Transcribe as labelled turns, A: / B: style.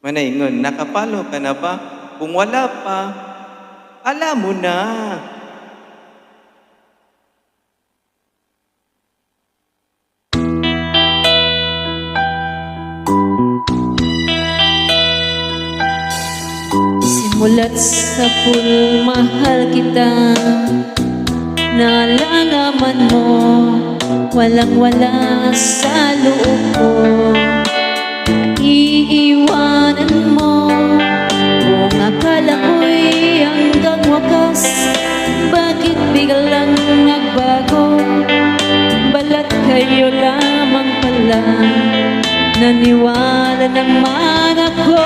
A: Manaingon, nakapalo ka na ba? Kung wala pa, alam mo na.
B: Simulat sa mahal kita, nalalaman mo, walang-wala sa loob ko. Iiwanan mo, kung akala ko'y hanggang wakas, bakit biglang nagbago? Balat kayo lamang pala, naniwala naman ako.